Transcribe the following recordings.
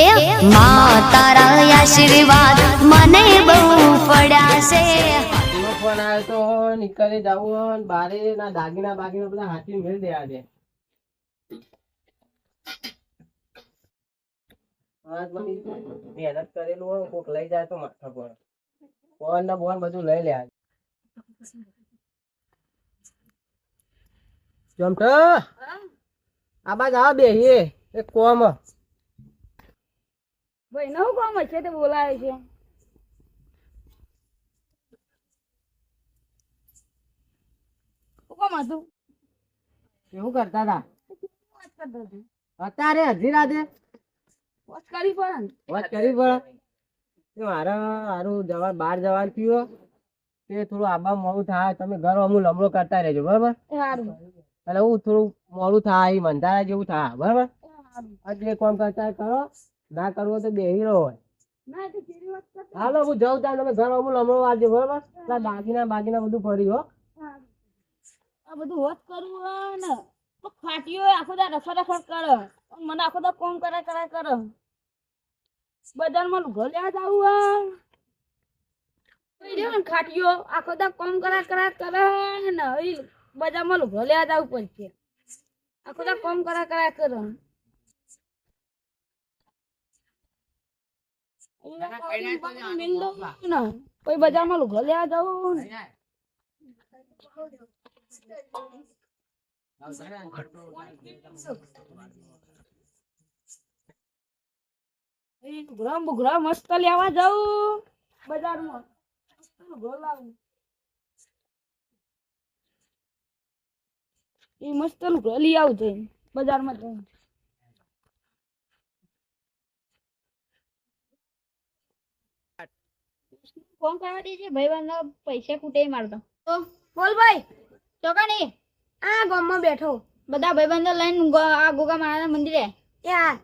એ માં તારા આશીર્વાદ મને બહુ પડ્યા છે. ફોન આવ્યો તો નીકળી જવું બારે ના દાગીના બાગીના બધા હાથી મેળ દેવા છે. મહેનત કરેલું હોય કોક લઈ જાય તો માથા પર ફોન ને બોન બધું લઈ લે. જમતો આ બાજ આ બેહીએ એક કોમ ભાઈ નવું કામ છે તે બોલાવે છે. કોમ હતું એવું કરતા હતા વાત કરતો હતો. અત્યારે હજી રાતે વાત કરી પડે ને. વાત કરી પડે મારે સારું જવા બહાર જવાનું થયું તે થોડું આબા મોડું થાય તમે ઘર અમુક લમડો કરતા રહેજો બરાબર. એ હારું એટલે હું થોડું મોડું થાય મંધારા જેવું થાય બરાબર. એ હારું. આજે કોમ કરતા કરો ના કરવો તો બેહી રહો હોય. ના તો કેવી વાત કરતો. હાલો હું જાઉં ત્યાં તમે ઘર અમુક લમડો વાંચજો બરાબર. પેલા દાગીના બાગીના બધું ફરી હો. હારું. આ બધું વાત કરવું હોય ને તો ફાટ્યો આખો દા રફા કરે મને આખો દા કોમ કરે કરે બજારમાં લુગો લેવા જવું હોય ખાટીયો આખો દા કોમ કરે ને હવે બજારમાં લુગો લેવા જવું પડશે. આખો દા કોમ કરે કોઈ બજારમાં લુગો લેવા જવું ને ઘુઘરા મસ્ત લેવા જાઉં બજારમાં એ મસ્ત લુગડો લઈ આવું છે બજારમાં જઈને. ફોન કરવા દેજે ભાઈ પૈસા ખૂટે મારતો તો બોલ ભાઈ ચોકાની આ ગામમાં બેઠો બધા ભાઈબંધો લઈને આ ગોગા મહારાજ મંદિરે યાર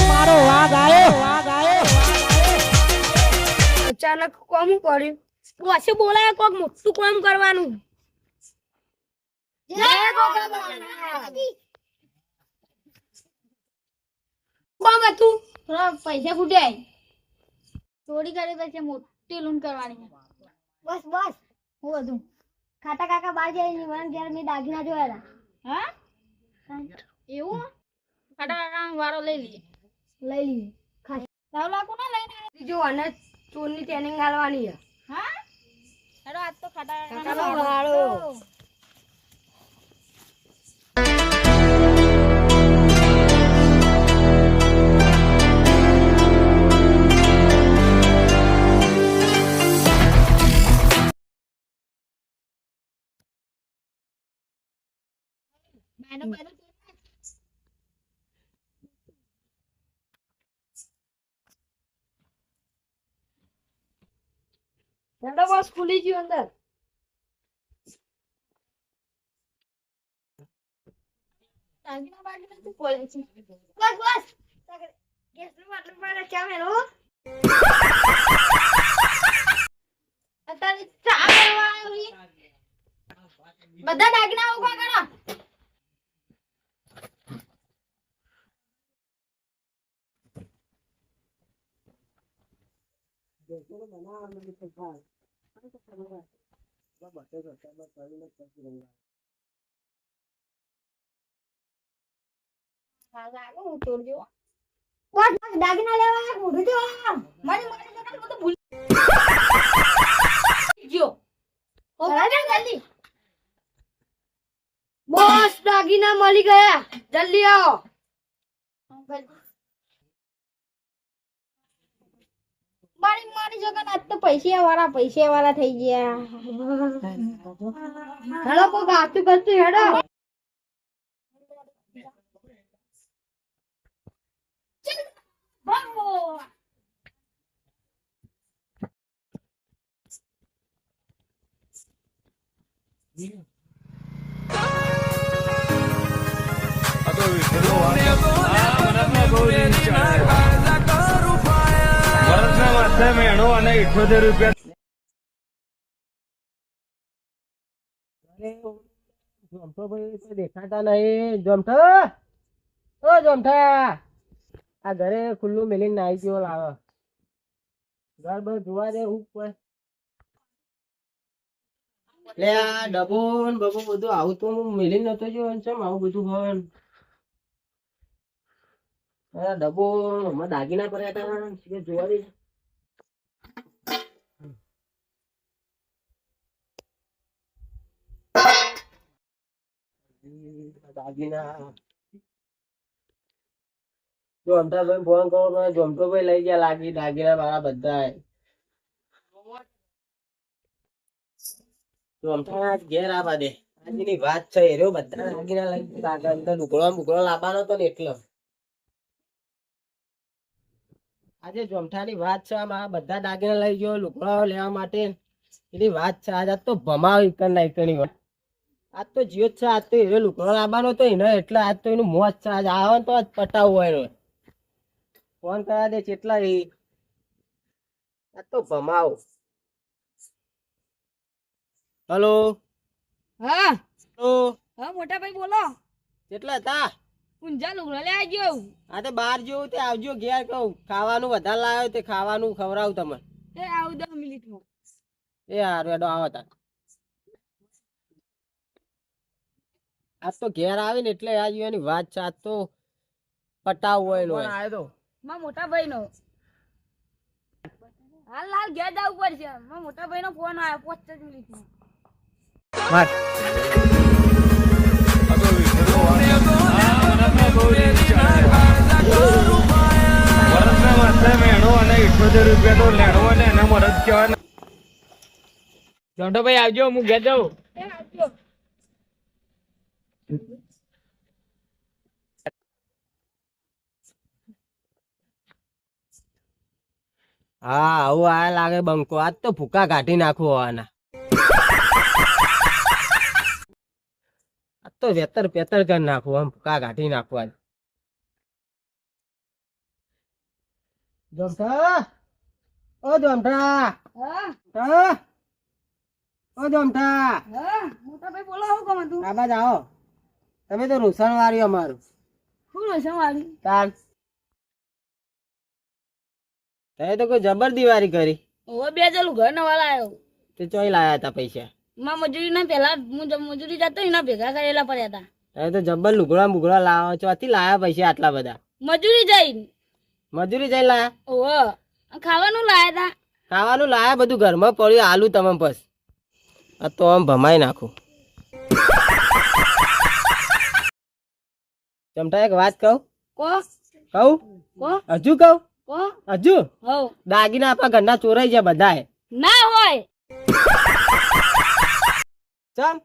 મારો વાઘ આયો અચાનક કોમ કર્યું પછી બોલાય કોક મોટું કામ કરવાનું. જય ગોગા મહારાજ. કોમ હતું થોડા પૈસા ખૂટ્યા ચોરી કરી પછી મોટી લૂંટ કરવાની. બસ હું હતું ખાટા કાકા બહાર જાય મને ઘેર મેં દાગીના જોયા હતા. હા એવું ખાટા કાકા વારો લઈ લઈએ રાવ લાગુ ના લઈને બીજો અને ચોરની ટ્રેનિંગ આલવાની છે. હા હેડો આજ તો ખાટા કાકા વાળો બસ ખુલી ગયું અંદર. બધા દાગીના ઉભા કરો. દાગીના લેવા મોઢું જો મને બધું ભૂલ ગયો. જલ્દી બોસ દાગીના મળી ગયા જલ્દી આવો. મારી જગન આજ તો પૈસા વાળા થઈ ગયા. હેડો કોક આતું કરતું હેડો. વર્ષના માથે મેણો અને 78 રૂપિયા અરે જોમઠો ભાઈ તો દેખાતા નહીં. જોમઠા, ઓ જોમઠા, આ ઘરે ખુલ્લું મેલીને નાઈ ગયો લાવે. ઘર બહાર જોવા દે હું કોઈ. લે આ ડબ્બો ને બબો બધું આવું તો હું મેલીને નતો જો ચમ આવું બધું ભવન. આ ડબ્બો હમણાં દાગીના પડ્યા હતા જોવા દે. દાગીના જોમઠા ભાઈ ફોન કરો જોમઠો ભાઈ લઈ ગયા લાગી દાગીના મારા બધા. જોમઠા ઘેર આવા દે આજની વાત છે એ રહ્યો બધા દાગીના લઈ અંદર લુગડો લાવવાનો હતો ને એટલે આજે જોમઠાની વાત છે. આમાં બધા દાગીના લઈ ગયો લુગડો લેવા માટે એની વાત છે. આજ તો ભમાવ એકણ ના એકણી આજ તો જીઓ છે. આજ તો એ લુગડો લાવવાનો તો એને એટલે આજ તો એનું મોજ છે. આજ આવે તો આજ પટાવવું હોય ફોન કરા દે કેટલા એ આજ તો ભમાવ. હલો હા હલો હા મોટા ભાઈ બોલો. કેટલા હતા? ઊંઝા લુગડા લે આવજો. હા તે બહાર જેવું તે આવજો ઘેર કહું ખાવાનું વધારે લાવ્યો તે ખાવાનું ખવડાવું તમે. એ આવું 10 મિનિટમાં. એ હારું એડો આવો તા. આજ તો ઘેર આવીને એટલે આજ એની વાત છે. આજ તો પટાવ હોય નો આવ્યો તો માં મોટા ભાઈ નો હાલ ઘેર જવું પડશે. માં મોટા ભાઈ નો ફોન આવ્યો 5 મિનિટમાં. વાત જોન્ટો ભાઈ આવજો હું ઘેર જાઉં. એ આવજો. હા આવું આ લાગે બંકો. આજ તો ભૂકા કાઢી નાખવો હોવાના. આજ તો વેતર પેતર કરી નાખવું આમ ભૂકા કાઢી નાખવા. જોમઠા, ઓ જોમઠા, હા ઓ જોમઠા, હા મોટા ભાઈ બોલો હું કહું તું. આ બાજ આવો. તમે તો રોષણ વાળ્યું અમારું. શું રોશન વાળી? તાર તમે તો કોઈ જબર દિવાળી કરી. હવે બે ચાલુ ઘર નવા લાયો. તે ચોઈ લાયા હતા પૈસા? માં મજૂરી ના પેલા હું મજૂરી જતો એના ભેગા કરેલા પડ્યા હતા. તમે તો જબર લુગડા બુગડા લાવો. ચોથી લાયા પૈસા આટલા બધા? મજૂરી જઈને. મજૂરી જઈને લાયા? ઓહો ખાવાનું લાયા હતા. ખાવાનું લાયા બધું ઘરમાં પડ્યું આલુ તમે બસ. આ તો આમ ભમાઈ નાખું. ચમટા એક વાત કહું? કો કહું? કો હજુ કહું? કો હજુ? હો દાગીના આપણા ઘરના ચોરાઈ ગયા બધાએ. ના હોય. ચમ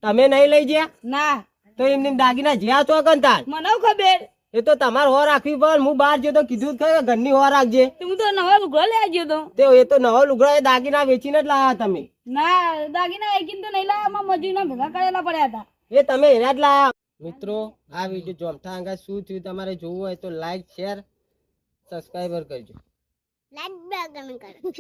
તમે નહીં લઈ ગયા ના તો એમને દાગીના જ્યાં તો કંતાર મને ખબર. એ તો તમારે હો રાખવી પણ હું બહાર જતો કીધું જ ખરે ઘરની હો રાખજે. હું તો નવા લુગડો લેવા ગયો તો. તે એ તો નવા લુગડા એ દાગીના વેચીને જ લાયા તમે. ના દાગીના વેચીને તો નહીં લાયા. માં મજૂરીના ભેગા કરેલા પડ્યા હતા. એ તમે એના જ લાયા. મિત્રો આ વિડીયો જોમઠા અંગા શું થયું તમારે જોવું હોય તો લાઈક શેર સબસ્ક્રાઈબર કરજો. લાઈક બે કરો.